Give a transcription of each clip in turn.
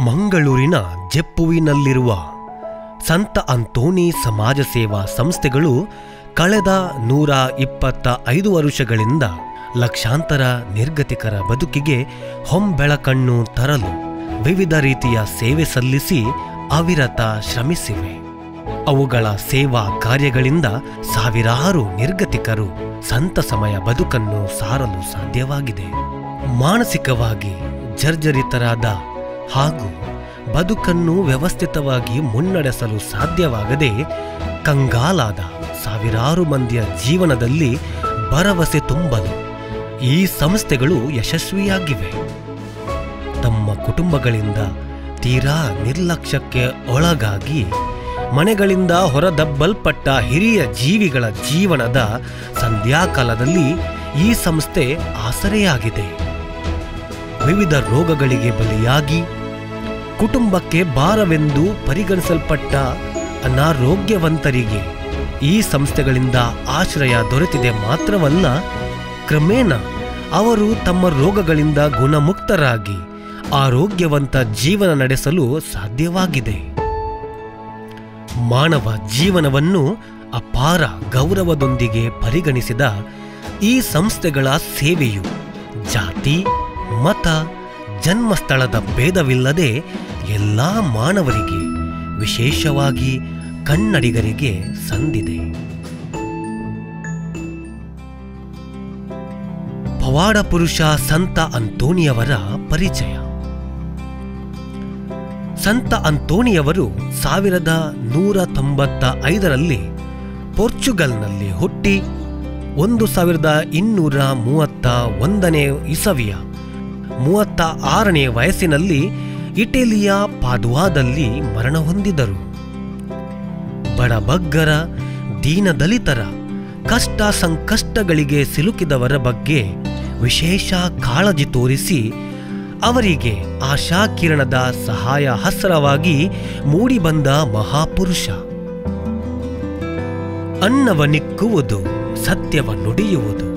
ಮಂಗಳೂರಿನ ಜೆಪ್ಪುವಿನಲ್ಲಿರುವ ಸಂತ ಅಂತೋನಿ ಸಮಾಜ ಸೇವಾ ಸಂಸ್ಥೆಗಳು ಕಳೆದ 125 ವರ್ಷಗಳಿಂದ ಲಕ್ಷಾಂತರ ನಿರ್ಗತಿಕರ ಬದುಕಿಗೆ ಹೊಂಬೆಳಕನ್ನು ತರಲು ವಿವಿಧ ರೀತಿಯ ಸೇವೆ ಸಲ್ಲಿಸಿ ಅವಿರತ ಶ್ರಮಿಸಿವೆ. ಅವುಗಳ ಸೇವಾ ಕಾರ್ಯಗಳಿಂದ ಸಾವಿರಾರು ನಿರ್ಗತಿಕರು ಸಂತಸಮಯ ಬದುಕನ್ನು ಸಾರಲು ಸಾಧ್ಯವಾಗಿದೆ. ಮಾನಸಿಕವಾಗಿ ಜರ್ಜರಿತರಾದ ಹಾಗೂ ಬದುಕನ್ನು ವ್ಯವಸ್ಥಿತವಾಗಿ ಮುನ್ನಡೆಸಲು ಸಾಧ್ಯವಾಗದೆ ಕಂಗಾಲಾದ ಸಾವಿರಾರು ಮಂದಿಯ ಜೀವನದಲ್ಲಿ ಭರವಸೆ ತುಂಬಲು ಈ ಸಂಸ್ಥೆಗಳು ಯಶಸ್ವಿಯಾಗಿವೆ. ತಮ್ಮ ಕುಟುಂಬಗಳಿಂದ ತೀರಾ ನಿರ್ಲಕ್ಷ್ಯಕ್ಕೆ ಒಳಗಾಗಿ ಮನೆಗಳಿಂದ ಹೊರದಬ್ಬಲ್ಪಟ್ಟ ಹಿರಿಯ ಜೀವಿಗಳ ಜೀವನದ ಸಂಧ್ಯಾಕಾಲದಲ್ಲಿ ಈ ಸಂಸ್ಥೆ ಆಸರೆಯಾಗಿದೆ. ವಿವಿಧ ರೋಗಗಳಿಗೆ ಬಲಿಯಾಗಿ ಕುಟುಂಬಕ್ಕೆ ಭಾರವೆಂದು ಪರಿಗಣಿಸಲ್ಪಟ್ಟ ಅನಾರೋಗ್ಯವಂತರಿಗೆ ಈ ಸಂಸ್ಥೆಗಳಿಂದ ಆಶ್ರಯ ದೊರೆತಿದೆ ಮಾತ್ರವಲ್ಲ, ಕ್ರಮೇಣ ಅವರು ತಮ್ಮ ರೋಗಗಳಿಂದ ಗುಣಮುಕ್ತರಾಗಿ ಆರೋಗ್ಯವಂತ ಜೀವನ ನಡೆಸಲು ಸಾಧ್ಯವಾಗಿದೆ. ಮಾನವ ಜೀವನವನ್ನು ಅಪಾರ ಗೌರವದೊಂದಿಗೆ ಪರಿಗಣಿಸಿದ ಈ ಸಂಸ್ಥೆಗಳ ಸೇವೆಯು ಜಾತಿ, ಮತ, ಜನ್ಮಸ್ಥಳದ ಭೇದವಿಲ್ಲದೆ ಎಲ್ಲ ಮಾನವರಿಗೆ, ವಿಶೇಷವಾಗಿ ಕನ್ನಡಿಗರಿಗೆ ಸಂದಿದೆ. ಪವಾಡ ಪುರುಷ ಸಂತ ಅಂತೋನಿಯವರ ಪರಿಚಯ. ಸಂತ ಅಂತೋನಿಯವರು 1195ರಲ್ಲಿ ಪೋರ್ಚುಗಲ್ನಲ್ಲಿ ಹುಟ್ಟಿ 1231ನೇ ಇಸವಿಯ 36ನೇ ವಯಸ್ಸಿನಲ್ಲಿ ಇಟಲಿಯ ಪಾದುವಾದಲ್ಲಿ ಮರಣ ಹೊಂದಿದರು. ಬಡಬಗ್ಗರ, ದೀನದಲಿತರ, ಕಷ್ಟ ಸಂಕಷ್ಟಗಳಿಗೆ ಸಿಲುಕಿದವರ ಬಗ್ಗೆ ವಿಶೇಷ ಕಾಳಜಿ ತೋರಿಸಿ ಅವರಿಗೆ ಆಶಾಕಿರಣದ ಸಹಾಯ ಹಸ್ರವಾಗಿ ಮೂಡಿಬಂದ ಮಹಾಪುರುಷ. ಅನ್ನವನಿಕ್ಕುವುದು, ಸತ್ಯವ ನುಡಿಯುವುದು,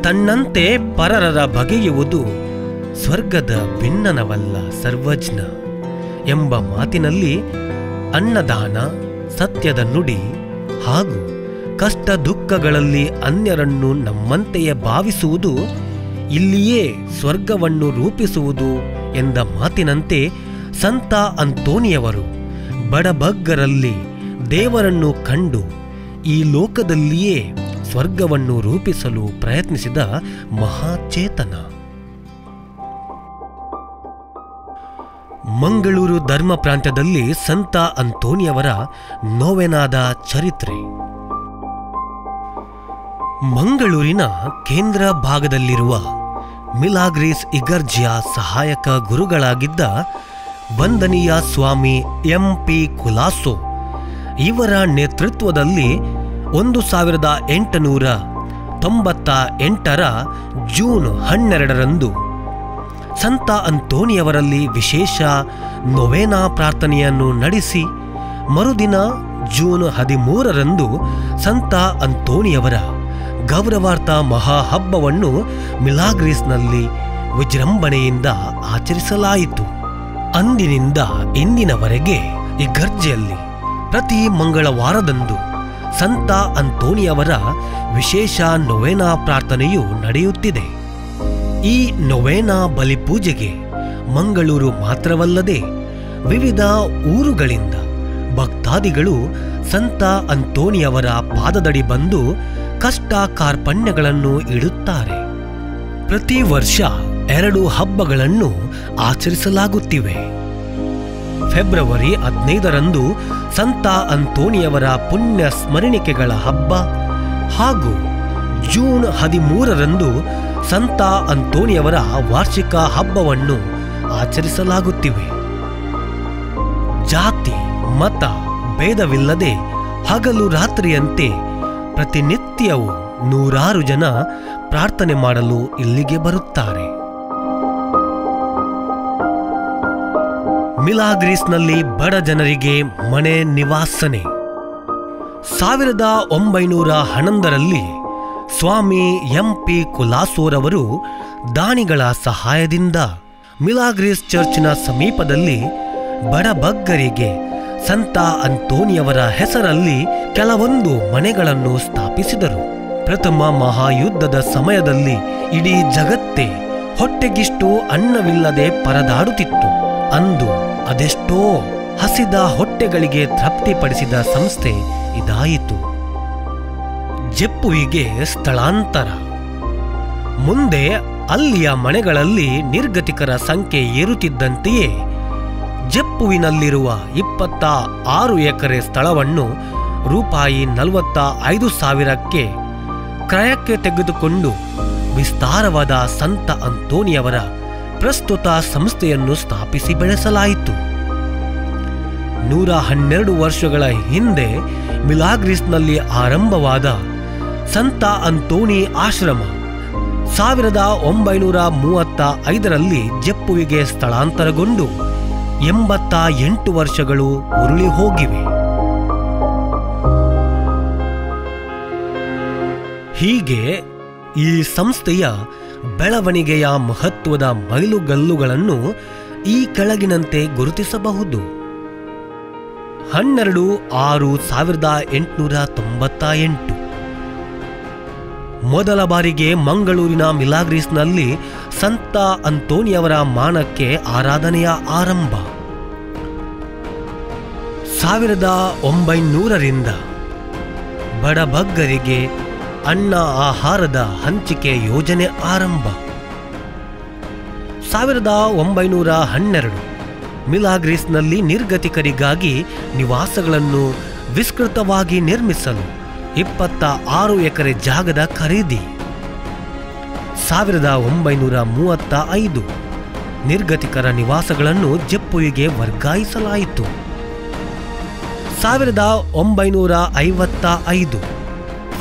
ತನ್ನಂತೆ ಪರರ ಬಗೆಯುವುದು ಸ್ವರ್ಗದ ಭಿನ್ನನವಲ್ಲ ಸರ್ವಜ್ಞ ಎಂಬ ಮಾತಿನಲ್ಲಿ ಅನ್ನದಾನ, ಸತ್ಯದ ನುಡಿ ಹಾಗೂ ಕಷ್ಟ ದುಃಖಗಳಲ್ಲಿ ಅನ್ಯರನ್ನು ನಮ್ಮಂತೆಯೇ ಭಾವಿಸುವುದು ಇಲ್ಲಿಯೇ ಸ್ವರ್ಗವನ್ನು ರೂಪಿಸುವುದು ಎಂದ ಮಾತಿನಂತೆ ಸಂತ ಅಂತೋನಿಯವರು ಬಡಬಗ್ಗರಲ್ಲಿ ದೇವರನ್ನು ಕಂಡು ಈ ಲೋಕದಲ್ಲಿಯೇ ಸ್ವರ್ಗವನ್ನು ರೂಪಿಸಲು ಪ್ರಯತ್ನಿಸಿದ ಮಹಾಚೇತನ. ಮಂಗಳೂರು ಧರ್ಮ ಪ್ರಾಂತ್ಯದಲ್ಲಿ ಸಂತ ಅಂತೋನಿಯವರ ನೋವೆನಾದ ಚರಿತ್ರೆ. ಮಂಗಳೂರಿನ ಕೇಂದ್ರ ಭಾಗದಲ್ಲಿರುವ ಮಿಲಾಗ್ರೀಸ್ ಇಗರ್ಜಿಯ ಸಹಾಯಕ ಗುರುಗಳಾಗಿದ್ದ ವಂದನೀಯ ಸ್ವಾಮಿ ಎಂ.ಪಿ. ಕುಲಾಸೋ ಇವರ ನೇತೃತ್ವದಲ್ಲಿ 1898ರ ಜೂನ್ 12ರಂದು ಸಂತ ಅಂತೋನಿಯವರಲ್ಲಿ ವಿಶೇಷ ನೊವೇನಾ ಪ್ರಾರ್ಥನೆಯನ್ನು ನಡೆಸಿ ಮರುದಿನ ಜೂನ್ 13ರಂದು ಸಂತ ಅಂತೋನಿಯವರ ಗೌರವಾರ್ಥ ಮಹಾಹಬ್ಬವನ್ನು ಮಿಲಾಗ್ರೀಸ್ನಲ್ಲಿ ವಿಜೃಂಭಣೆಯಿಂದ ಆಚರಿಸಲಾಯಿತು. ಅಂದಿನಿಂದ ಇಂದಿನವರೆಗೆ ಇಗರ್ಜಿಯಲ್ಲಿ ಪ್ರತಿ ಮಂಗಳವಾರದಂದು ಸಂತ ಅಂತೋನಿಯವರ ವಿಶೇಷ ನೊವೇನಾ ಪ್ರಾರ್ಥನೆಯು ನಡೆಯುತ್ತಿದೆ. ಈ ನೊವೇನಾ ಬಲಿಪೂಜೆಗೆ ಮಂಗಳೂರು ಮಾತ್ರವಲ್ಲದೆ ವಿವಿಧ ಊರುಗಳಿಂದ ಭಕ್ತಾದಿಗಳು ಸಂತ ಅಂತೋನಿಯವರ ಪಾದದಡಿ ಬಂದು ಕಷ್ಟ ಕಾರ್ಪಣ್ಯಗಳನ್ನು ಇಡುತ್ತಾರೆ. ಪ್ರತಿ ವರ್ಷ 2 ಹಬ್ಬಗಳನ್ನು ಆಚರಿಸಲಾಗುತ್ತಿವೆ. ಫೆಬ್ರವರಿ 15ರಂದು ಸಂತ ಅಂತೋನಿಯವರ ಪುಣ್ಯ ಸ್ಮರಣಿಕೆಗಳ ಹಬ್ಬ ಹಾಗೂ ಜೂನ್ 13ರಂದು ಸಂತ ಅಂತೋನಿಯವರ ವಾರ್ಷಿಕ ಹಬ್ಬವನ್ನು ಆಚರಿಸಲಾಗುತ್ತಿವೆ. ಜಾತಿ, ಮತ ಭೇದವಿಲ್ಲದೆ ಹಗಲು ರಾತ್ರಿಯಂತೆ ಪ್ರತಿನಿತ್ಯವೂ 100 ಜನ ಪ್ರಾರ್ಥನೆ ಮಾಡಲು ಇಲ್ಲಿಗೆ ಬರುತ್ತಾರೆ. ಮಿಲಾಗ್ರೀಸ್ನಲ್ಲಿ ಬಡ ಜನರಿಗೆ ಮನೆ ನಿವಾಸನೆ. 1911ರಲ್ಲಿ ಸ್ವಾಮಿ ಎಂ.ಪಿ. ಕುಲಾಸೋರವರು ದಾನಿಗಳ ಸಹಾಯದಿಂದ ಮಿಲಾಗ್ರಿಸ್ ಚರ್ಚ್ನ ಸಮೀಪದಲ್ಲಿ ಬಡಬಗ್ಗರಿಗೆ ಸಂತ ಅಂತೋನಿಯವರ ಹೆಸರಲ್ಲಿ ಕೆಲವೊಂದು ಮನೆಗಳನ್ನು ಸ್ಥಾಪಿಸಿದರು. ಪ್ರಥಮ ಮಹಾಯುದ್ಧದ ಸಮಯದಲ್ಲಿ ಇಡೀ ಜಗತ್ತೇ ಹೊಟ್ಟೆಗಿಷ್ಟು ಅನ್ನವಿಲ್ಲದೆ ಪರದಾಡುತ್ತಿತ್ತು. ಅಂದು ಅದೆಷ್ಟೋ ಹಸಿದ ಹೊಟ್ಟೆಗಳಿಗೆ ತೃಪ್ತಿಪಡಿಸಿದ ಸಂಸ್ಥೆ ಇದಾಯಿತು. ಜೆಪ್ಪುವಿಗೆ ಸ್ಥಳಾಂತರ. ಮುಂದೆ ಅಲ್ಲಿಯ ಮನೆಗಳಲ್ಲಿ ನಿರ್ಗತಿಕರ ಸಂಖ್ಯೆ ಏರುತ್ತಿದ್ದಂತೆಯೇ ಜೆಪ್ಪುವಿನಲ್ಲಿರುವ 26 ಎಕರೆ ಸ್ಥಳವನ್ನು ರೂಪಾಯಿ 45,000ಕ್ಕೆ ಕ್ರಯಕ್ಕೆ ತೆಗೆದುಕೊಂಡು ವಿಸ್ತಾರವಾದ ಸಂತ ಅಂತೋನಿಯವರ ಪ್ರಸ್ತುತ ಸಂಸ್ಥೆಯನ್ನು ಸ್ಥಾಪಿಸಿ ಬೆಳೆಸಲಾಯಿತು. 112 ವರ್ಷಗಳ ಹಿಂದೆ ಮಿಲಾಗ್ರಿಸ್ನಲ್ಲಿ ಆರಂಭವಾದ ಸಂತ ಅಂತೋನಿ ಆಶ್ರಮ 1935ರಲ್ಲಿ ಜೆಪ್ಪುವಿಗೆ ಸ್ಥಳಾಂತರಗೊಂಡು 88 ವರ್ಷಗಳು ಉರುಳಿ ಹೋಗಿವೆ. ಹೀಗೆ ಈ ಸಂಸ್ಥೆಯ ಬೆಳವಣಿಗೆಯ ಮಹತ್ವದ ಮೈಲುಗಲ್ಲುಗಳನ್ನು ಈ ಕೆಳಗಿನಂತೆ ಗುರುತಿಸಬಹುದು. 12/6/1898 ಮೊದಲ ಬಾರಿಗೆ ಮಂಗಳೂರಿನ ಮಿಲಾಗ್ರಿಸ್ನಲ್ಲಿ ಸಂತ ಅಂತೋನಿಯವರ ಮಾನಕ್ಕೆ ಆರಾಧನೆಯ ಆರಂಭ. 1900ರಿಂದ ಬಡಬಗ್ಗರಿಗೆ ಅನ್ನ ಆಹಾರದ ಹಂಚಿಕೆ ಯೋಜನೆ ಆರಂಭ. 1912 ಮಿಲಾಗ್ರಿಸ್ನಲ್ಲಿ ನಿರ್ಗತಿಕರಿಗಾಗಿ ನಿವಾಸಗಳನ್ನು ವಿಸ್ತೃತವಾಗಿ ನಿರ್ಮಿಸಲು 26 ಎಕರೆ ಜಾಗದ ಖರೀದಿ. 1935 ನಿರ್ಗತಿಕರ ನಿವಾಸಗಳನ್ನು ಜೆಪ್ಪುವಿಗೆ ವರ್ಗಾಯಿಸಲಾಯಿತು. 1955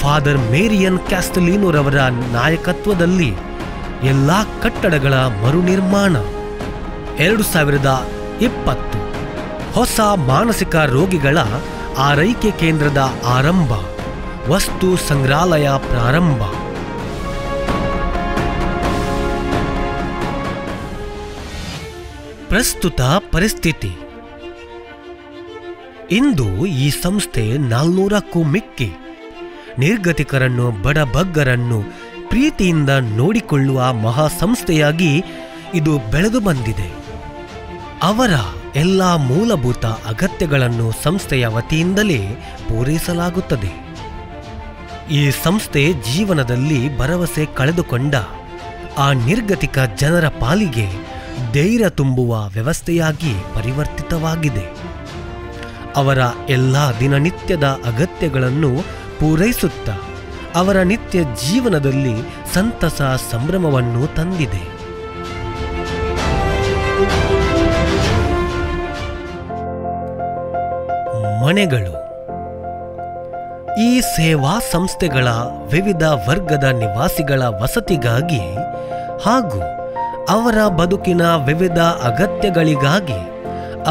ಫಾದರ್ ಮೇರಿಯನ್ ಕ್ಯಾಸ್ಟಲಿನೋರವರ ನಾಯಕತ್ವದಲ್ಲಿ ಎಲ್ಲ ಕಟ್ಟಡಗಳ ಮರುನಿರ್ಮಾಣ. 2020 ಹೊಸ ಮಾನಸಿಕ ರೋಗಿಗಳ ಆರೈಕೆ ಕೇಂದ್ರದ ಆರಂಭ, ವಸ್ತು ಸಂಗ್ರಹಾಲಯ ಪ್ರಾರಂಭ. ಪ್ರಸ್ತುತ ಪರಿಸ್ಥಿತಿ. ಇಂದು ಈ ಸಂಸ್ಥೆ 400ಕ್ಕೂ ಮಿಕ್ಕಿ ನಿರ್ಗತಿಕರನ್ನು ಬಡಬಗ್ಗರನ್ನು ಪ್ರೀತಿಯಿಂದ ನೋಡಿಕೊಳ್ಳುವ ಮಹಾಸಂಸ್ಥೆಯಾಗಿ ಇದು ಬೆಳೆದು ಬಂದಿದೆ. ಅವರ ಎಲ್ಲ ಮೂಲಭೂತ ಅಗತ್ಯಗಳನ್ನು ಸಂಸ್ಥೆಯ ವತಿಯಿಂದಲೇ ಪೂರೈಸಲಾಗುತ್ತದೆ. ಈ ಸಂಸ್ಥೆ ಜೀವನದಲ್ಲಿ ಭರವಸೆ ಕಳೆದುಕೊಂಡ ಆ ನಿರ್ಗತಿಕ ಜನರ ಪಾಲಿಗೆ ಧೈರ್ಯ ತುಂಬುವ ವ್ಯವಸ್ಥೆಯಾಗಿ ಪರಿವರ್ತಿತವಾಗಿದೆ. ಅವರ ಎಲ್ಲ ದಿನನಿತ್ಯದ ಅಗತ್ಯಗಳನ್ನು ಪೂರೈಸುತ್ತಾ ಅವರ ನಿತ್ಯ ಜೀವನದಲ್ಲಿ ಸಂತಸ ಸಂಭ್ರಮವನ್ನು ತಂದಿದೆ. ಮನೆಗಳು. ಈ ಸೇವಾ ಸಂಸ್ಥೆಗಳ ವಿವಿಧ ವರ್ಗದ ನಿವಾಸಿಗಳ ವಸತಿಗಾಗಿ ಹಾಗೂ ಅವರ ಬದುಕಿನ ವಿವಿಧ ಅಗತ್ಯಗಳಿಗಾಗಿ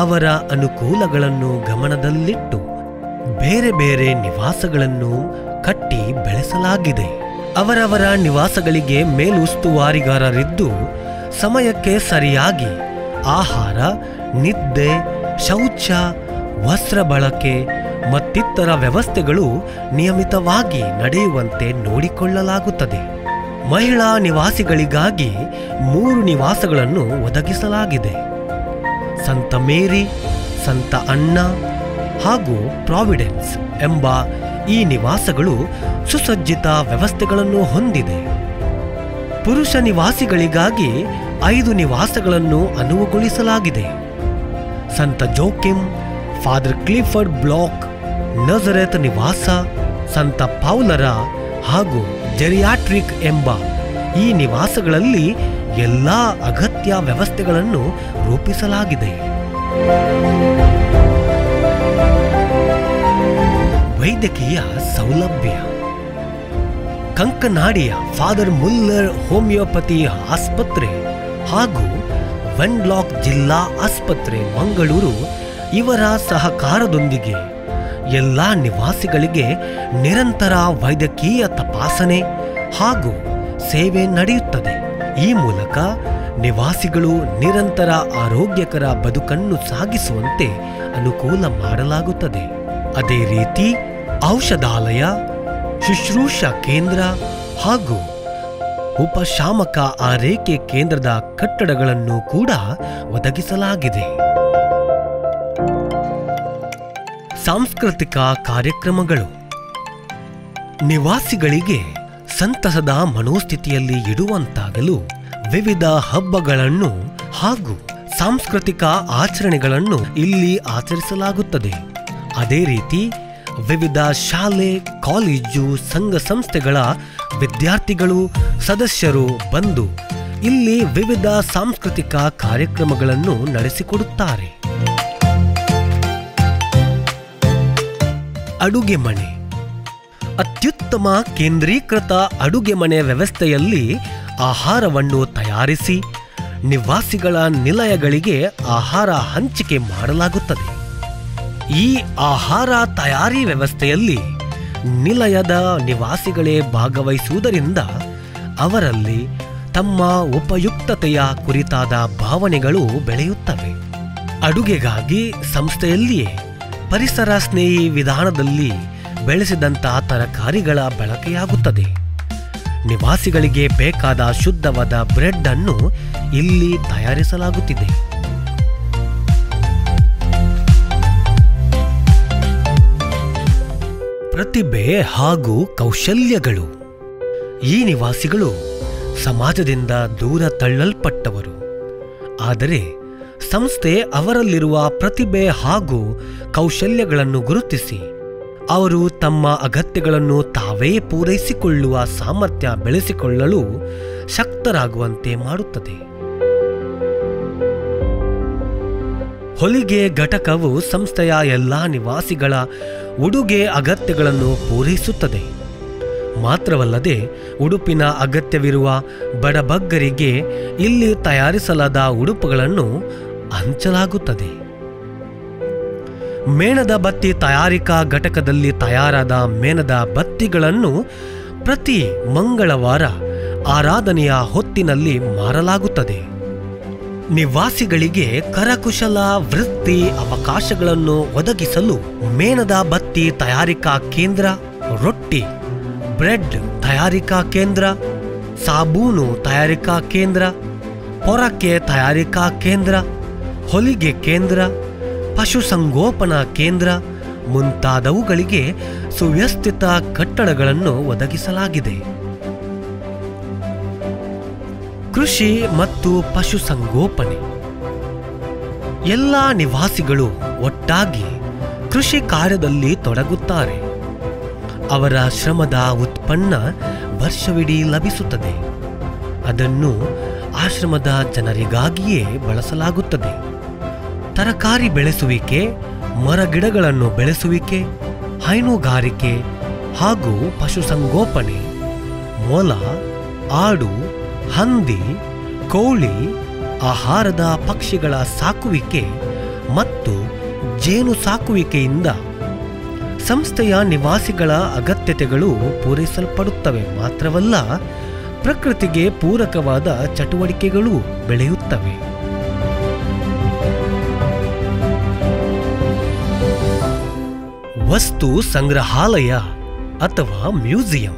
ಅವರ ಅನುಕೂಲಗಳನ್ನು ಗಮನದಲ್ಲಿಟ್ಟು ಬೇರೆ ಬೇರೆ ನಿವಾಸಗಳನ್ನು ಕಟ್ಟಿ ಬೆಳೆಸಲಾಗಿದೆ. ಅವರವರ ನಿವಾಸಗಳಿಗೆ ಮೇಲುಸ್ತುವಾರಿಗಾರರಿದ್ದು ಸಮಯಕ್ಕೆ ಸರಿಯಾಗಿ ಆಹಾರ, ನಿದ್ದೆ, ಶೌಚ, ವಸ್ತ್ರ ಬಳಕೆ ಮತ್ತಿತರ ವ್ಯವಸ್ಥೆಗಳು ನಿಯಮಿತವಾಗಿ ನಡೆಯುವಂತೆ ನೋಡಿಕೊಳ್ಳಲಾಗುತ್ತದೆ. ಮಹಿಳಾ ನಿವಾಸಿಗಳಿಗಾಗಿ 3 ನಿವಾಸಗಳನ್ನು ಒದಗಿಸಲಾಗಿದೆ. ಸಂತ ಮೇರಿ, ಸಂತ ಅನ್ನ ಹಾಗೂ ಪ್ರಾವಿಡೆನ್ಸ್ ಎಂಬ ಈ ನಿವಾಸಗಳು ಸುಸಜ್ಜಿತ ವ್ಯವಸ್ಥೆಗಳನ್ನು ಹೊಂದಿದೆ. ಪುರುಷ ನಿವಾಸಿಗಳಿಗಾಗಿ 5 ನಿವಾಸಗಳನ್ನು ಅನುವುಗೊಳಿಸಲಾಗಿದೆ. ಸಂತ ಜೋಕಿಮ್, ಫಾದರ್ ಕ್ಲಿಫರ್ಡ್ ಬ್ಲಾಕ್, ನಜರೆತ್ ನಿವಾಸ, ಸಂತ ಪೌಲರ ಹಾಗೂ ಜೆರಿಯಾಟ್ರಿಕ್ ಎಂಬ ಈ ನಿವಾಸಗಳಲ್ಲಿ ಎಲ್ಲ ಅಗತ್ಯ ವ್ಯವಸ್ಥೆಗಳನ್ನು ರೂಪಿಸಲಾಗಿದೆ. ವೈದ್ಯಕೀಯ ಸೌಲಭ್ಯ. ಕಂಕನಾಡಿಯ ಫಾದರ್ ಮುಲ್ಲರ್ ಹೋಮಿಯೋಪತಿ ಆಸ್ಪತ್ರೆ ಹಾಗೂ ವೆನ್ಲಾಕ್ ಜಿಲ್ಲಾ ಆಸ್ಪತ್ರೆ ಮಂಗಳೂರು ಇವರ ಸಹಕಾರದೊಂದಿಗೆ ಎಲ್ಲ ನಿವಾಸಿಗಳಿಗೆ ನಿರಂತರ ವೈದ್ಯಕೀಯ ತಪಾಸಣೆ ಹಾಗೂ ಸೇವೆ ನಡೆಯುತ್ತದೆ. ಈ ಮೂಲಕ ನಿವಾಸಿಗಳು ನಿರಂತರ ಆರೋಗ್ಯಕರ ಬದುಕನ್ನು ಸಾಗಿಸುವಂತೆ ಅನುಕೂಲ ಮಾಡಲಾಗುತ್ತದೆ. ಅದೇ ರೀತಿ ಔಷಧಾಲಯ, ಶುಶ್ರೂಷಾ ಕೇಂದ್ರ ಹಾಗೂ ಉಪಶಾಮಕ ಆರೈಕೆ ಕೇಂದ್ರದ ಕಟ್ಟಡಗಳನ್ನು ಕೂಡ ಒದಗಿಸಲಾಗಿದೆ. ಸಾಂಸ್ಕೃತಿಕ ಕಾರ್ಯಕ್ರಮಗಳು ನಿವಾಸಿಗಳಿಗೆ ಸಂತಸದ ಮನೋಸ್ಥಿತಿಯಲ್ಲಿ ಇಡುವಂತಾಗಲು ವಿವಿಧ ಹಬ್ಬಗಳನ್ನು ಹಾಗೂ ಸಾಂಸ್ಕೃತಿಕ ಆಚರಣೆಗಳನ್ನು ಇಲ್ಲಿ ಆಚರಿಸಲಾಗುತ್ತದೆ. ಅದೇ ರೀತಿ ವಿವಿಧ ಶಾಲೆ, ಕಾಲೇಜು, ಸಂಘ ಸಂಸ್ಥೆಗಳ ವಿದ್ಯಾರ್ಥಿಗಳು, ಸದಸ್ಯರು ಬಂದು ಇಲ್ಲಿ ವಿವಿಧ ಸಾಂಸ್ಕೃತಿಕ ಕಾರ್ಯಕ್ರಮಗಳನ್ನು ನಡೆಸಿಕೊಡುತ್ತಾರೆ. ಅಡುಗೆ ಮನೆ ಅತ್ಯುತ್ತಮ ಕೇಂದ್ರೀಕೃತ ಅಡುಗೆ ಮನೆ ವ್ಯವಸ್ಥೆಯಲ್ಲಿ ಆಹಾರವನ್ನು ತಯಾರಿಸಿ ನಿವಾಸಿಗಳ ನಿಲಯಗಳಿಗೆ ಆಹಾರ ಹಂಚಿಕೆ ಮಾಡಲಾಗುತ್ತದೆ. ಈ ಆಹಾರ ತಯಾರಿ ವ್ಯವಸ್ಥೆಯಲ್ಲಿ ನಿಲಯದ ನಿವಾಸಿಗಳೇ ಭಾಗವಹಿಸುವುದರಿಂದ ಅವರಲ್ಲಿ ತಮ್ಮ ಉಪಯುಕ್ತತೆಯ ಕುರಿತಾದ ಭಾವನೆಗಳು ಬೆಳೆಯುತ್ತವೆ. ಅಡುಗೆಗಾಗಿ ಸಂಸ್ಥೆಯಲ್ಲಿಯೇ ಪರಿಸರ ಸ್ನೇಹಿ ವಿಧಾನದಲ್ಲಿ ಬೆಳೆಸಿದಂತಹ ತರಕಾರಿಗಳ ಬಳಕೆಯಾಗುತ್ತದೆ. ನಿವಾಸಿಗಳಿಗೆ ಬೇಕಾದ ಶುದ್ಧವಾದ ಬ್ರೆಡ್ ಅನ್ನು ಇಲ್ಲಿ ತಯಾರಿಸಲಾಗುತ್ತಿದೆ. ಪ್ರತಿಭೆ ಹಾಗೂ ಕೌಶಲ್ಯಗಳು ಈ ನಿವಾಸಿಗಳು ಸಮಾಜದಿಂದ ದೂರ ತಳ್ಳಲ್ಪಟ್ಟವರು. ಆದರೆ ಸಂಸ್ಥೆ ಅವರಲ್ಲಿರುವ ಪ್ರತಿಭೆ ಹಾಗೂ ಕೌಶಲ್ಯಗಳನ್ನು ಗುರುತಿಸಿ ಅವರು ತಮ್ಮ ಅಗತ್ಯಗಳನ್ನು ತಾವೇ ಪೂರೈಸಿಕೊಳ್ಳುವ ಸಾಮರ್ಥ್ಯ ಬೆಳೆಸಿಕೊಳ್ಳಲು ಶಕ್ತರಾಗುವಂತೆ ಮಾಡುತ್ತದೆ. ಹೊಲಿಗೆ ಘಟಕವು ಸಂಸ್ಥೆಯ ಎಲ್ಲಾ ನಿವಾಸಿಗಳ ಉಡುಗೆ ಅಗತ್ಯಗಳನ್ನು ಪೂರೈಸುತ್ತದೆ. ಮಾತ್ರವಲ್ಲದೆ ಉಡುಪಿನ ಅಗತ್ಯವಿರುವ ಬಡಬಗ್ಗರಿಗೆ ಇಲ್ಲಿ ತಯಾರಿಸಲಾದ ಉಡುಪುಗಳನ್ನು ಹಂಚಲಾಗುತ್ತದೆ. ಮೇಣದ ಬತ್ತಿ ತಯಾರಿಕಾ ಘಟಕದಲ್ಲಿ ತಯಾರಾದ ಮೇಣದ ಬತ್ತಿಗಳನ್ನು ಪ್ರತಿ ಮಂಗಳವಾರ ಆರಾಧನೆಯ ಹೊತ್ತಿನಲ್ಲಿ ಮಾರಲಾಗುತ್ತದೆ. ನಿವಾಸಿಗಳಿಗೆ ಕರಕುಶಲ ವೃತ್ತಿ ಅವಕಾಶಗಳನ್ನು ಒದಗಿಸಲು ಮೇಣದ ಬತ್ತಿ ತಯಾರಿಕಾ ಕೇಂದ್ರ, ರೊಟ್ಟಿ ಬ್ರೆಡ್ ತಯಾರಿಕಾ ಕೇಂದ್ರ, ಸಾಬೂನು ತಯಾರಿಕಾ ಕೇಂದ್ರ, ಪೊರಕೆ ತಯಾರಿಕಾ ಕೇಂದ್ರ, ಹೊಲಿಗೆ ಕೇಂದ್ರ, ಪಶುಸಂಗೋಪನಾ ಕೇಂದ್ರ ಮುಂತಾದವುಗಳಿಗೆ ಸುವ್ಯವಸ್ಥಿತ ಕಟ್ಟಡಗಳನ್ನು ಒದಗಿಸಲಾಗಿದೆ. ಕೃಷಿ ಮತ್ತು ಪಶುಸಂಗೋಪನೆ ಎಲ್ಲ ನಿವಾಸಿಗಳು ಒಟ್ಟಾಗಿ ಕೃಷಿ ಕಾರ್ಯದಲ್ಲಿ ತೊಡಗುತ್ತಾರೆ. ಅವರ ಶ್ರಮದ ಉತ್ಪನ್ನ ವರ್ಷವಿಡೀ ಲಭಿಸುತ್ತದೆ. ಅದನ್ನು ಆಶ್ರಮದ ಜನರಿಗಾಗಿಯೇ ಬಳಸಲಾಗುತ್ತದೆ. ತರಕಾರಿ ಬೆಳೆಸುವಿಕೆ, ಮರಗಿಡಗಳನ್ನು ಬೆಳೆಸುವಿಕೆ, ಹೈನುಗಾರಿಕೆ ಹಾಗೂ ಪಶುಸಂಗೋಪನೆ, ಮೊಲ, ಆಡು, ಹಂದಿ, ಕೋಳಿ, ಆಹಾರದ ಪಕ್ಷಿಗಳ ಸಾಕುವಿಕೆ ಮತ್ತು ಜೇನು ಸಾಕುವಿಕೆಯಿಂದ ಸಂಸ್ಥೆಯ ನಿವಾಸಿಗಳ ಅಗತ್ಯತೆಗಳು ಪೂರೈಸಲ್ಪಡುತ್ತವೆ. ಮಾತ್ರವಲ್ಲ, ಪ್ರಕೃತಿಗೆ ಪೂರಕವಾದ ಚಟುವಟಿಕೆಗಳು ಬೆಳೆಯುತ್ತವೆ. ವಸ್ತು ಸಂಗ್ರಹಾಲಯ ಅಥವಾ ಮ್ಯೂಸಿಯಂ.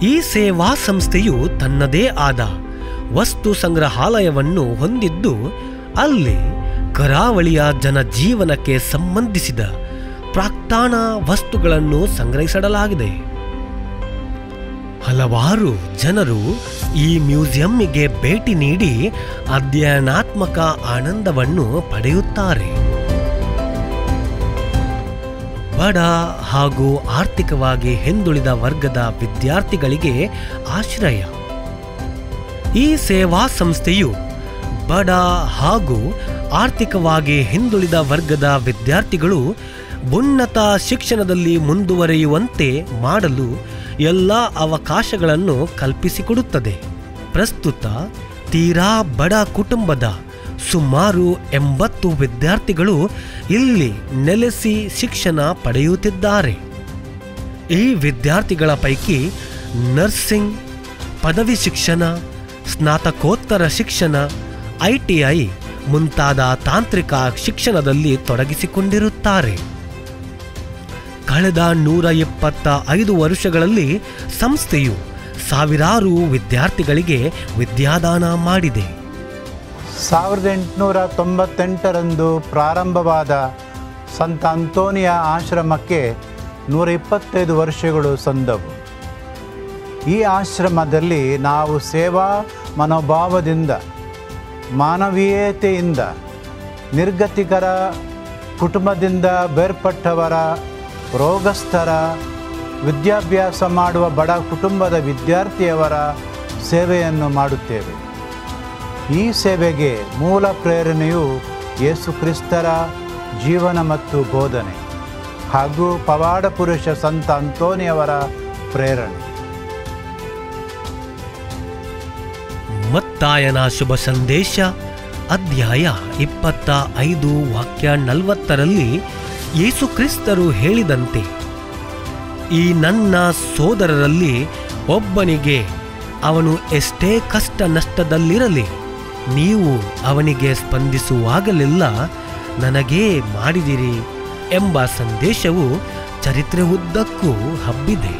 ಈ ಸೇವಾ ಸಂಸ್ಥೆಯು ತನ್ನದೇ ಆದ ವಸ್ತು ಸಂಗ್ರಹಾಲಯವನ್ನು ಹೊಂದಿದ್ದು, ಅಲ್ಲಿ ಕರಾವಳಿಯ ಜನಜೀವನಕ್ಕೆ ಸಂಬಂಧಿಸಿದ ಪ್ರಾಕ್ತನ ವಸ್ತುಗಳನ್ನು ಸಂಗ್ರಹಿಸಿಡಲಾಗಿದೆ. ಹಲವಾರು ಜನರು ಈ ಮ್ಯೂಸಿಯಂಗೆ ಭೇಟಿ ನೀಡಿ ಅಧ್ಯಯನಾತ್ಮಕ ಆನಂದವನ್ನು ಪಡೆಯುತ್ತಾರೆ. ಬಡ ಹಾಗೂ ಆರ್ಥಿಕವಾಗಿ ಹಿಂದುಳಿದ ವರ್ಗದ ವಿದ್ಯಾರ್ಥಿಗಳಿಗೆ ಆಶ್ರಯ. ಈ ಸೇವಾ ಸಂಸ್ಥೆಯು ಬಡ ಹಾಗೂ ಆರ್ಥಿಕವಾಗಿ ಹಿಂದುಳಿದ ವರ್ಗದ ವಿದ್ಯಾರ್ಥಿಗಳು ಉನ್ನತ ಶಿಕ್ಷಣದಲ್ಲಿ ಮುಂದುವರಿಯುವಂತೆ ಮಾಡಲು ಎಲ್ಲ ಅವಕಾಶಗಳನ್ನು ಕಲ್ಪಿಸಿಕೊಡುತ್ತದೆ. ಪ್ರಸ್ತುತ ತೀರಾ ಬಡ ಕುಟುಂಬದ ಸುಮಾರು 80 ವಿದ್ಯಾರ್ಥಿಗಳು ಇಲ್ಲಿ ನೆಲೆಸಿ ಶಿಕ್ಷಣ ಪಡೆಯುತ್ತಿದ್ದಾರೆ. ಈ ವಿದ್ಯಾರ್ಥಿಗಳ ಪೈಕಿ ನರ್ಸಿಂಗ್, ಪದವಿ ಶಿಕ್ಷಣ, ಸ್ನಾತಕೋತ್ತರ ಶಿಕ್ಷಣ, ITI ಮುಂತಾದ ತಾಂತ್ರಿಕ ಶಿಕ್ಷಣದಲ್ಲಿ ತೊಡಗಿಸಿಕೊಂಡಿರುತ್ತಾರೆ. ಕಳೆದ 125 ವರ್ಷಗಳಲ್ಲಿ ಸಂಸ್ಥೆಯು ಸಾವಿರಾರು ವಿದ್ಯಾರ್ಥಿಗಳಿಗೆ ವಿದ್ಯಾದಾನ ಮಾಡಿದೆ. 1898ರಂದು ಪ್ರಾರಂಭವಾದ ಸಂತ ಅಂತೋನಿಯ ಆಶ್ರಮಕ್ಕೆ 125 ವರ್ಷಗಳು ಸಂದವು. ಈ ಆಶ್ರಮದಲ್ಲಿ ನಾವು ಸೇವಾ ಮನೋಭಾವದಿಂದ, ಮಾನವೀಯತೆಯಿಂದ, ನಿರ್ಗತಿಕರ ಕುಟುಂಬದಿಂದ ಬೇರ್ಪಟ್ಟವರ, ರೋಗಸ್ಥರ, ವಿದ್ಯಾಭ್ಯಾಸ ಮಾಡುವ ಬಡ ಕುಟುಂಬದ ವಿದ್ಯಾರ್ಥಿಯವರ ಸೇವೆಯನ್ನು ಮಾಡುತ್ತೇವೆ. ಈ ಸೇವೆಗೆ ಮೂಲ ಪ್ರೇರಣೆಯು ಯೇಸು ಕ್ರಿಸ್ತರ ಜೀವನ ಮತ್ತು ಬೋಧನೆ ಹಾಗೂ ಪವಾಡ ಪುರುಷ ಸಂತ ಅಂತೋನಿಯವರ ಪ್ರೇರಣೆ. ಮತ್ತಾಯನ ಶುಭ ಸಂದೇಶ ಅಧ್ಯಾಯ 25 ವಾಕ್ಯ 40ರಲ್ಲಿ ಯೇಸು ಕ್ರಿಸ್ತರು ಹೇಳಿದಂತೆ, ಈ ನನ್ನ ಸೋದರರಲ್ಲಿ ಒಬ್ಬನಿಗೆ ಅವನು ಎಷ್ಟೇ ಕಷ್ಟ ನಷ್ಟದಲ್ಲಿರಲಿ, ನೀವು ಅವನಿಗೆ ಸ್ಪಂದಿಸುವಾಗಲೆಲ್ಲ ನನಗೇ ಮಾಡಿದಿರಿ ಎಂಬ ಸಂದೇಶವು ಚರಿತ್ರೆ ಉದ್ದಕ್ಕೂ ಹಬ್ಬಿದೆ.